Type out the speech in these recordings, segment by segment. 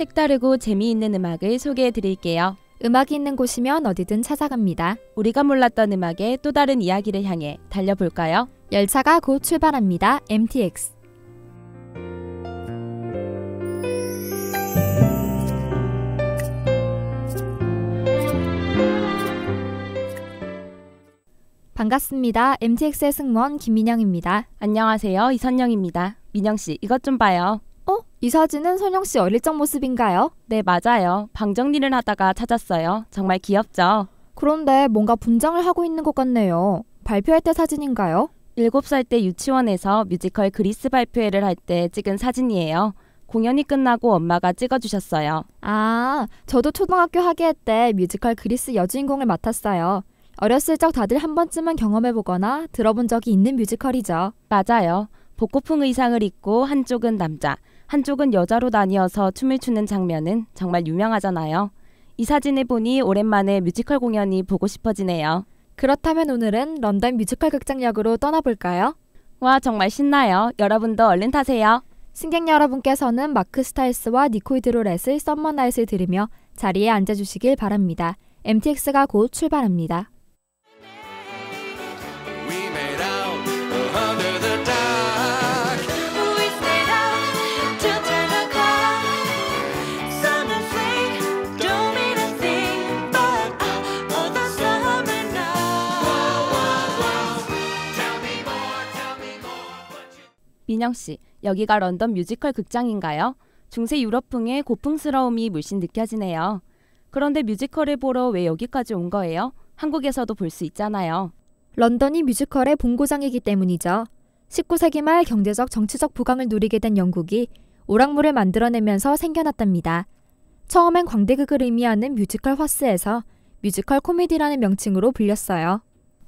색다르고 재미있는 음악을 소개해 드릴게요. 음악이 있는 곳이면 어디든 찾아갑니다. 우리가 몰랐던 음악의 또 다른 이야기를 향해 달려볼까요? 열차가 곧 출발합니다. MTX. 반갑습니다. MTX의 승무원 김민영입니다. 안녕하세요. 이선영입니다. 민영씨, 이것 좀 봐요. 이 사진은 선영씨 어릴 적 모습인가요? 네, 맞아요. 방 정리를 하다가 찾았어요. 정말 귀엽죠? 그런데 뭔가 분장을 하고 있는 것 같네요. 발표할 때 사진인가요? 7살 때 유치원에서 뮤지컬 그리스 발표회를 할 때 찍은 사진이에요. 공연이 끝나고 엄마가 찍어주셨어요. 아, 저도 초등학교 학예회 때 뮤지컬 그리스 여주인공을 맡았어요. 어렸을 적 다들 한 번쯤은 경험해보거나 들어본 적이 있는 뮤지컬이죠. 맞아요. 복고풍 의상을 입고 한쪽은 남자, 한쪽은 여자로 나뉘어서 춤을 추는 장면은 정말 유명하잖아요. 이 사진을 보니 오랜만에 뮤지컬 공연이 보고 싶어지네요. 그렇다면 오늘은 런던 뮤지컬 극장역으로 떠나볼까요? 와, 정말 신나요. 여러분도 얼른 타세요. 승객 여러분께서는 마크 스타일스와 니콜 드로렛의 썸머 나잇을 들으며 자리에 앉아주시길 바랍니다. MTX가 곧 출발합니다. 민영씨, 여기가 런던 뮤지컬 극장인가요? 중세 유럽풍의 고풍스러움이 물씬 느껴지네요. 그런데 뮤지컬을 보러 왜 여기까지 온 거예요? 한국에서도 볼 수 있잖아요. 런던이 뮤지컬의 본고장이기 때문이죠. 19세기 말 경제적 정치적 부강을 누리게 된 영국이 오락물을 만들어내면서 생겨났답니다. 처음엔 광대극을 의미하는 뮤지컬 화스에서 뮤지컬 코미디라는 명칭으로 불렸어요.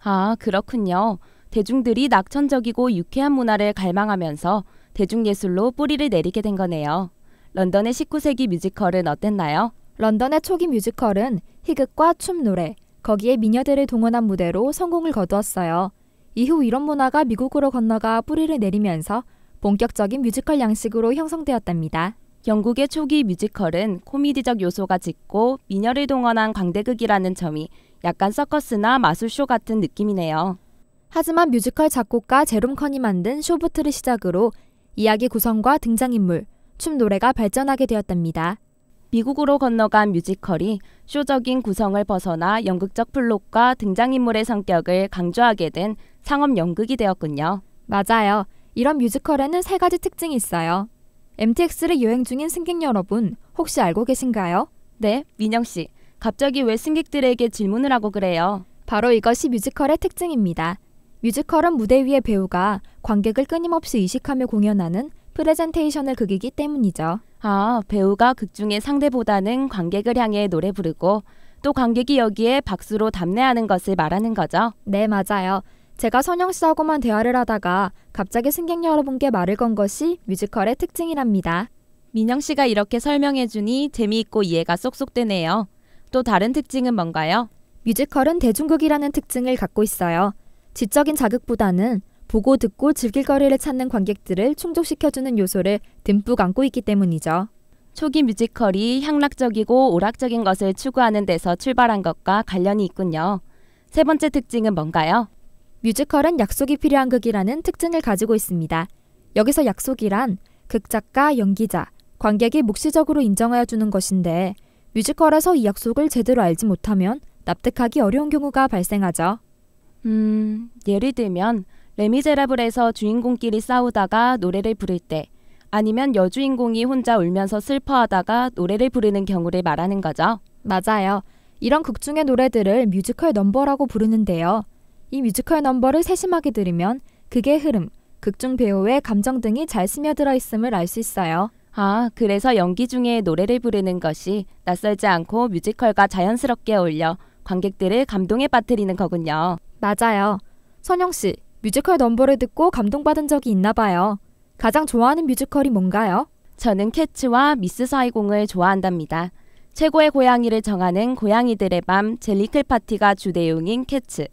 아, 그렇군요. 대중들이 낙천적이고 유쾌한 문화를 갈망하면서 대중예술로 뿌리를 내리게 된 거네요. 런던의 19세기 뮤지컬은 어땠나요? 런던의 초기 뮤지컬은 희극과 춤, 노래, 거기에 미녀들을 동원한 무대로 성공을 거두었어요. 이후 이런 문화가 미국으로 건너가 뿌리를 내리면서 본격적인 뮤지컬 양식으로 형성되었답니다. 영국의 초기 뮤지컬은 코미디적 요소가 짙고 미녀를 동원한 광대극이라는 점이 약간 서커스나 마술쇼 같은 느낌이네요. 하지만 뮤지컬 작곡가 제롬 커니 만든 쇼부트를 시작으로 이야기 구성과 등장인물, 춤, 노래가 발전하게 되었답니다. 미국으로 건너간 뮤지컬이 쇼적인 구성을 벗어나 연극적 플롯과 등장인물의 성격을 강조하게 된 상업 연극이 되었군요. 맞아요. 이런 뮤지컬에는 3가지 특징이 있어요. MTX를 여행 중인 승객 여러분, 혹시 알고 계신가요? 네, 민영씨. 갑자기 왜 승객들에게 질문을 하고 그래요? 바로 이것이 뮤지컬의 특징입니다. 뮤지컬은 무대 위의 배우가 관객을 끊임없이 의식하며 공연하는 프레젠테이션을 극이기 때문이죠. 아, 배우가 극 중의 상대보다는 관객을 향해 노래 부르고 또 관객이 여기에 박수로 답례하는 것을 말하는 거죠? 네, 맞아요. 제가 선영 씨하고만 대화를 하다가 갑자기 승객 여러분께 말을 건 것이 뮤지컬의 특징이랍니다. 민영 씨가 이렇게 설명해주니 재미있고 이해가 쏙쏙 되네요. 또 다른 특징은 뭔가요? 뮤지컬은 대중극이라는 특징을 갖고 있어요. 지적인 자극보다는 보고 듣고 즐길 거리를 찾는 관객들을 충족시켜주는 요소를 듬뿍 안고 있기 때문이죠. 초기 뮤지컬이 향락적이고 오락적인 것을 추구하는 데서 출발한 것과 관련이 있군요. 3번째 특징은 뭔가요? 뮤지컬은 약속이 필요한 극이라는 특징을 가지고 있습니다. 여기서 약속이란 극작가, 연기자, 관객이 묵시적으로 인정하여 주는 것인데 뮤지컬에서 이 약속을 제대로 알지 못하면 납득하기 어려운 경우가 발생하죠. 예를 들면 레미제라블에서 주인공끼리 싸우다가 노래를 부를 때 아니면 여주인공이 혼자 울면서 슬퍼하다가 노래를 부르는 경우를 말하는 거죠. 맞아요. 이런 극 중의 노래들을 뮤지컬 넘버라고 부르는데요. 이 뮤지컬 넘버를 세심하게 들으면 극의 흐름, 극중 배우의 감정 등이 잘 스며들어 있음을 알 수 있어요. 아, 그래서 연기 중에 노래를 부르는 것이 낯설지 않고 뮤지컬과 자연스럽게 어울려 관객들을 감동에 빠뜨리는 거군요. 맞아요. 선영 씨, 뮤지컬 넘버를 듣고 감동받은 적이 있나 봐요. 가장 좋아하는 뮤지컬이 뭔가요? 저는 캐츠와 미스 사이공을 좋아한답니다. 최고의 고양이를 정하는 고양이들의 밤 젤리클 파티가 주 내용인 캐츠.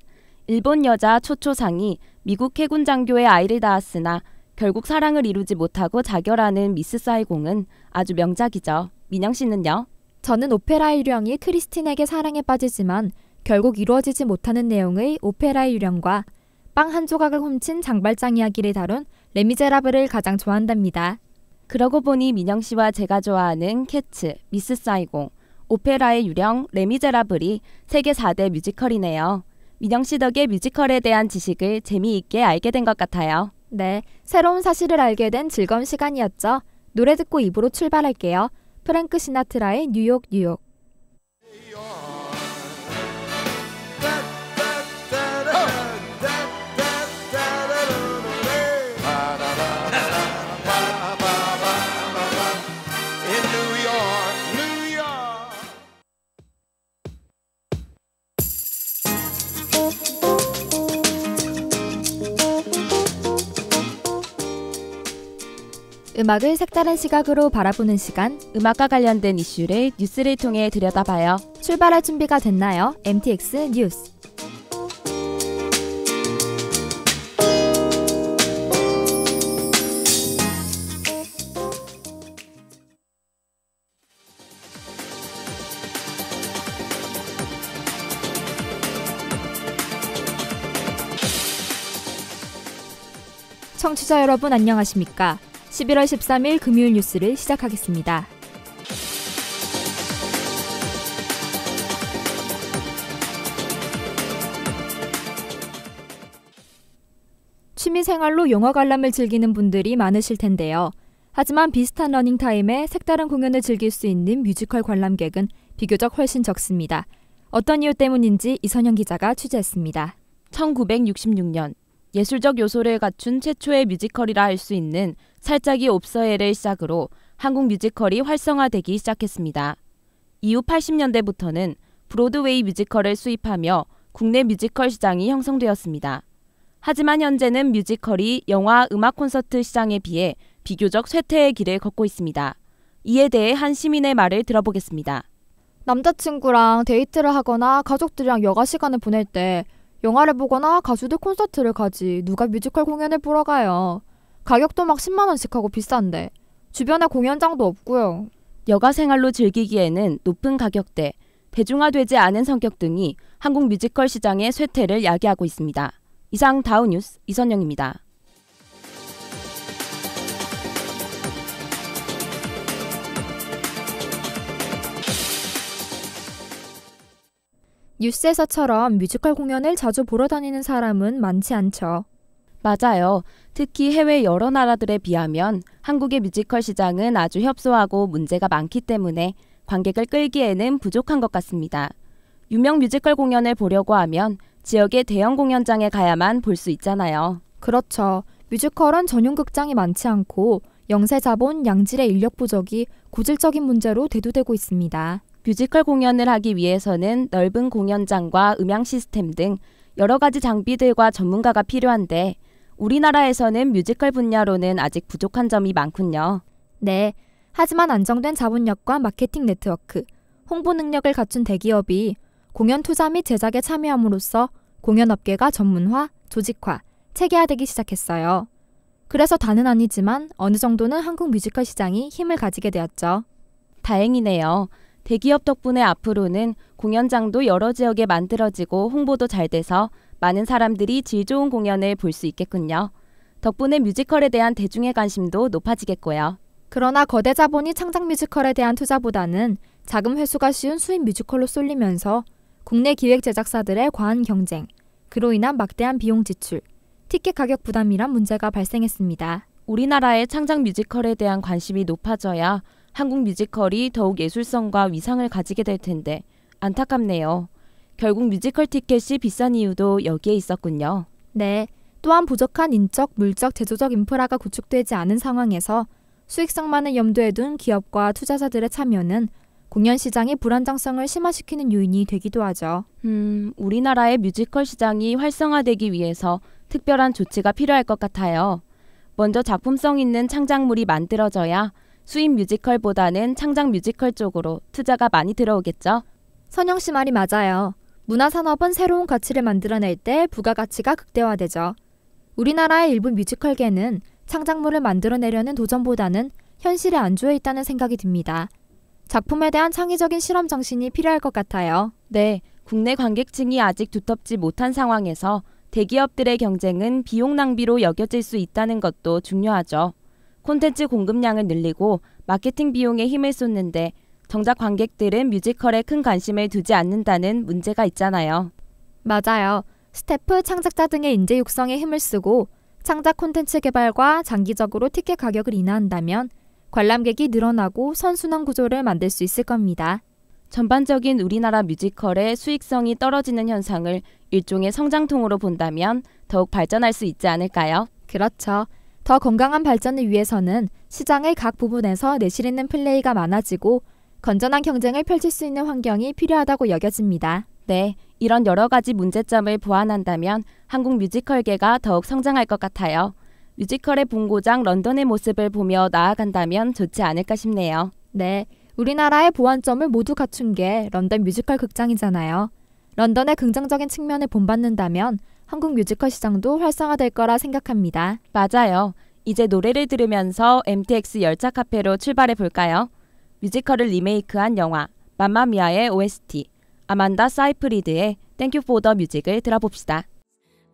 일본 여자 초초상이 미국 해군 장교의 아이를 낳았으나 결국 사랑을 이루지 못하고 자결하는 미스 사이공은 아주 명작이죠. 민영 씨는요? 저는 오페라의 유령이 크리스틴에게 사랑에 빠지지만 결국 이루어지지 못하는 내용의 오페라의 유령과 빵 한 조각을 훔친 장발장 이야기를 다룬 레미제라블을 가장 좋아한답니다. 그러고 보니 민영 씨와 제가 좋아하는 캐츠, 미스 사이공, 오페라의 유령, 레미제라블이 세계 4대 뮤지컬이네요. 민영 씨 덕에 뮤지컬에 대한 지식을 재미있게 알게 된 것 같아요. 네, 새로운 사실을 알게 된 즐거운 시간이었죠. 노래 듣고 입으로 출발할게요. 프랭크 시나트라의 뉴욕 뉴욕. 음악을 색다른 시각으로 바라보는 시간, 음악과 관련된 이슈를 뉴스를 통해 들여다봐요. 출발할 준비가 됐나요? MTX 뉴스. 청취자 여러분 안녕하십니까? 11월 13일 금요일 뉴스를 시작하겠습니다. 취미생활로 영화 관람을 즐기는 분들이 많으실 텐데요. 하지만 비슷한 러닝타임에 색다른 공연을 즐길 수 있는 뮤지컬 관람객은 비교적 훨씬 적습니다. 어떤 이유 때문인지 이선영 기자가 취재했습니다. 1966년 예술적 요소를 갖춘 최초의 뮤지컬이라 할 수 있는 살짝이 옵서해를 시작으로 한국 뮤지컬이 활성화되기 시작했습니다. 이후 80년대부터는 브로드웨이 뮤지컬을 수입하며 국내 뮤지컬 시장이 형성되었습니다. 하지만 현재는 뮤지컬이 영화, 음악 콘서트 시장에 비해 비교적 쇠퇴의 길을 걷고 있습니다. 이에 대해 한 시민의 말을 들어보겠습니다. 남자친구랑 데이트를 하거나 가족들이랑 여가 시간을 보낼 때 영화를 보거나 가수들 콘서트를 가지 누가 뮤지컬 공연을 보러 가요. 가격도 막 10만 원씩 하고 비싼데 주변에 공연장도 없고요. 여가 생활로 즐기기에는 높은 가격대, 대중화되지 않은 성격 등이 한국 뮤지컬 시장의 쇠퇴를 야기하고 있습니다. 이상 다우뉴스 이선영입니다. 뉴스에서처럼 뮤지컬 공연을 자주 보러 다니는 사람은 많지 않죠. 맞아요. 특히 해외 여러 나라들에 비하면 한국의 뮤지컬 시장은 아주 협소하고 문제가 많기 때문에 관객을 끌기에는 부족한 것 같습니다. 유명 뮤지컬 공연을 보려고 하면 지역의 대형 공연장에 가야만 볼 수 있잖아요. 그렇죠. 뮤지컬은 전용 극장이 많지 않고 영세 자본, 양질의 인력 부족이 고질적인 문제로 대두되고 있습니다. 뮤지컬 공연을 하기 위해서는 넓은 공연장과 음향 시스템 등 여러 가지 장비들과 전문가가 필요한데 우리나라에서는 뮤지컬 분야로는 아직 부족한 점이 많군요. 네, 하지만 안정된 자본력과 마케팅 네트워크, 홍보 능력을 갖춘 대기업이 공연 투자 및 제작에 참여함으로써 공연업계가 전문화, 조직화, 체계화되기 시작했어요. 그래서 다는 아니지만 어느 정도는 한국 뮤지컬 시장이 힘을 가지게 되었죠. 다행이네요. 대기업 덕분에 앞으로는 공연장도 여러 지역에 만들어지고 홍보도 잘 돼서 많은 사람들이 질 좋은 공연을 볼 수 있겠군요. 덕분에 뮤지컬에 대한 대중의 관심도 높아지겠고요. 그러나 거대 자본이 창작 뮤지컬에 대한 투자보다는 자금 회수가 쉬운 수입 뮤지컬로 쏠리면서 국내 기획 제작사들의 과한 경쟁, 그로 인한 막대한 비용 지출, 티켓 가격 부담이란 문제가 발생했습니다. 우리나라의 창작 뮤지컬에 대한 관심이 높아져야 한국 뮤지컬이 더욱 예술성과 위상을 가지게 될 텐데 안타깝네요. 결국 뮤지컬 티켓이 비싼 이유도 여기에 있었군요. 네, 또한 부족한 인적, 물적, 제도적 인프라가 구축되지 않은 상황에서 수익성만을 염두에 둔 기업과 투자자들의 참여는 공연 시장의 불안정성을 심화시키는 요인이 되기도 하죠. 우리나라의 뮤지컬 시장이 활성화되기 위해서 특별한 조치가 필요할 것 같아요. 먼저 작품성 있는 창작물이 만들어져야 수입 뮤지컬보다는 창작 뮤지컬 쪽으로 투자가 많이 들어오겠죠? 선영 씨 말이 맞아요. 문화산업은 새로운 가치를 만들어낼 때 부가가치가 극대화되죠. 우리나라의 일부 뮤지컬계는 창작물을 만들어내려는 도전보다는 현실에 안주해 있다는 생각이 듭니다. 작품에 대한 창의적인 실험 정신이 필요할 것 같아요. 네, 국내 관객층이 아직 두텁지 못한 상황에서 대기업들의 경쟁은 비용 낭비로 여겨질 수 있다는 것도 중요하죠. 콘텐츠 공급량을 늘리고 마케팅 비용에 힘을 쏟는데 정작 관객들은 뮤지컬에 큰 관심을 두지 않는다는 문제가 있잖아요. 맞아요. 스태프, 창작자 등의 인재 육성에 힘을 쓰고 창작 콘텐츠 개발과 장기적으로 티켓 가격을 인하한다면 관람객이 늘어나고 선순환 구조를 만들 수 있을 겁니다. 전반적인 우리나라 뮤지컬의 수익성이 떨어지는 현상을 일종의 성장통으로 본다면 더욱 발전할 수 있지 않을까요? 그렇죠. 더 건강한 발전을 위해서는 시장의 각 부분에서 내실 있는 플레이가 많아지고 건전한 경쟁을 펼칠 수 있는 환경이 필요하다고 여겨집니다. 네, 이런 여러 가지 문제점을 보완한다면 한국 뮤지컬계가 더욱 성장할 것 같아요. 뮤지컬의 본고장 런던의 모습을 보며 나아간다면 좋지 않을까 싶네요. 네, 우리나라의 보완점을 모두 갖춘 게 런던 뮤지컬 극장이잖아요. 런던의 긍정적인 측면을 본받는다면 한국 뮤지컬 시장도 활성화될 거라 생각합니다. 맞아요. 이제 노래를 들으면서 MTX 열차 카페로 출발해 볼까요? 뮤지컬을 리메이크한 영화 맘마미아의 OST 아만다 사이프리드의 Thank You for the Music을 들어봅시다.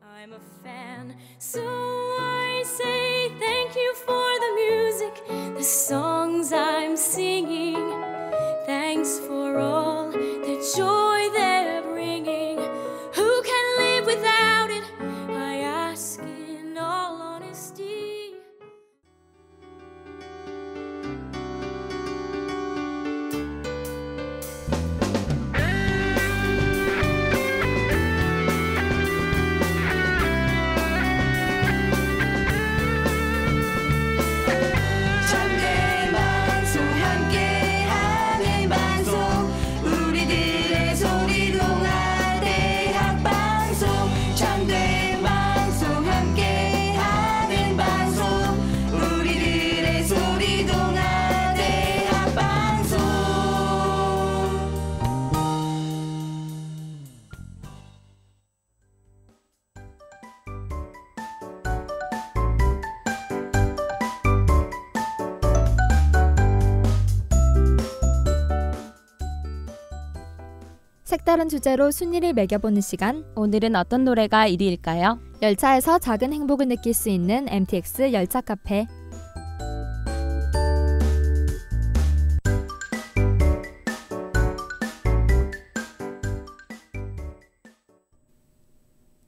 I'm a fan, so I say thank you for the music, the songs I'm singing. Thanks for all the joy they're bringing. Who can live without it? I ask in all honesty. 색다른 주제로 순위를 매겨보는 시간. 오늘은 어떤 노래가 1위일까요? 열차에서 작은 행복을 느낄 수 있는 MTX 열차 카페.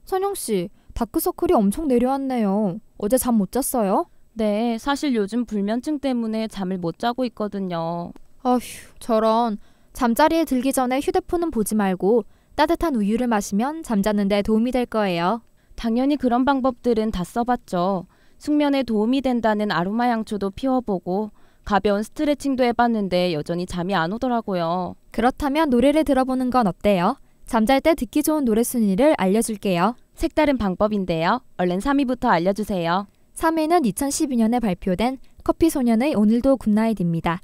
선영씨, 다크서클이 엄청 내려왔네요. 어제 잠 못 잤어요? 네, 사실 요즘 불면증 때문에 잠을 못 자고 있거든요. 아휴, 저런. 잠자리에 들기 전에 휴대폰은 보지 말고 따뜻한 우유를 마시면 잠자는 데 도움이 될 거예요. 당연히 그런 방법들은 다 써봤죠. 숙면에 도움이 된다는 아로마 향초도 피워보고 가벼운 스트레칭도 해봤는데 여전히 잠이 안 오더라고요. 그렇다면 노래를 들어보는 건 어때요? 잠잘 때 듣기 좋은 노래 순위를 알려줄게요. 색다른 방법인데요. 얼른 3위부터 알려주세요. 3위는 2012년에 발표된 커피소년의 오늘도 굿나잇입니다.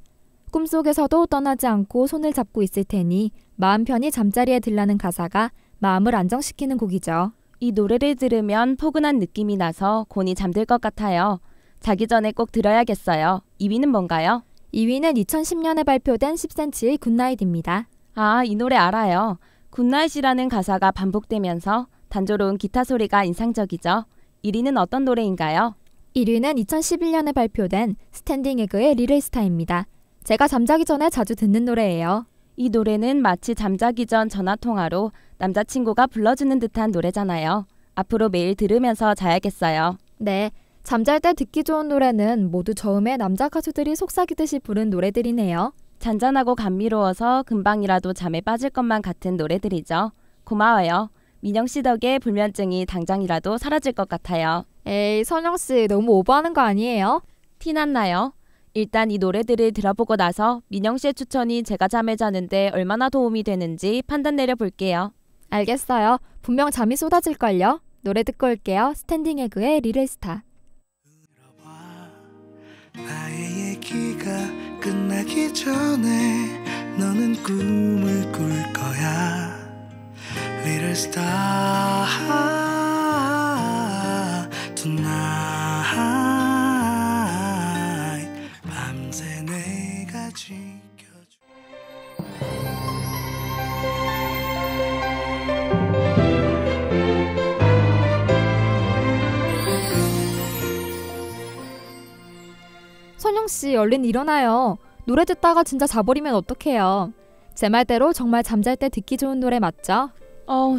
꿈속에서도 떠나지 않고 손을 잡고 있을 테니 마음 편히 잠자리에 들라는 가사가 마음을 안정시키는 곡이죠. 이 노래를 들으면 포근한 느낌이 나서 곤히 잠들 것 같아요. 자기 전에 꼭 들어야겠어요. 2위는 뭔가요? 2위는 2010년에 발표된 10cm의 굿나잇입니다. 아, 이 노래 알아요. 굿나잇이라는 가사가 반복되면서 단조로운 기타 소리가 인상적이죠. 1위는 어떤 노래인가요? 1위는 2011년에 발표된 스탠딩 에그의 리레스타입니다. 제가 잠자기 전에 자주 듣는 노래예요. 이 노래는 마치 잠자기 전 전화통화로 남자친구가 불러주는 듯한 노래잖아요. 앞으로 매일 들으면서 자야겠어요. 네, 잠잘 때 듣기 좋은 노래는 모두 저음의 남자 가수들이 속삭이듯이 부른 노래들이네요. 잔잔하고 감미로워서 금방이라도 잠에 빠질 것만 같은 노래들이죠. 고마워요. 민영씨 덕에 불면증이 당장이라도 사라질 것 같아요. 에이, 선영씨 너무 오버하는 거 아니에요? 티났나요? 일단 이 노래들을 들어보고 나서 민영씨의 추천이 제가 잠에 자는데 얼마나 도움이 되는지 판단 내려볼게요. 알겠어요. 분명 잠이 쏟아질걸요. 노래 듣고 올게요. 스탠딩 에그의 리레스타. 나의 얘기가 끝나기 전에 너는 꿈을 꿀 거야. Little star tonight 밤새 내가 지켜줘. 씨, 얼른 일어나요. 노래 듣다가 진짜 자버리면 어떡해요. 제 말대로 정말 잠잘 때 듣기 좋은 노래 맞죠?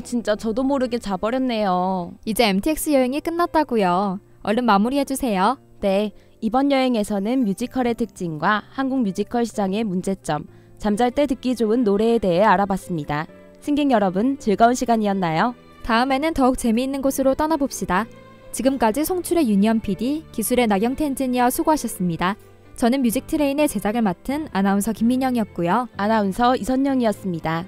진짜 저도 모르게 자버렸네요. 이제 MTX 여행이 끝났다고요. 얼른 마무리해주세요. 네, 이번 여행에서는 뮤지컬의 특징과 한국 뮤지컬 시장의 문제점, 잠잘 때 듣기 좋은 노래에 대해 알아봤습니다. 승객 여러분, 즐거운 시간이었나요? 다음에는 더욱 재미있는 곳으로 떠나봅시다. 지금까지 송출의 유니언 PD, 기술의 나경태 엔지니어 수고하셨습니다. 저는 뮤직트레인의 제작을 맡은 아나운서 김민영이었고요. 아나운서 이선영이었습니다.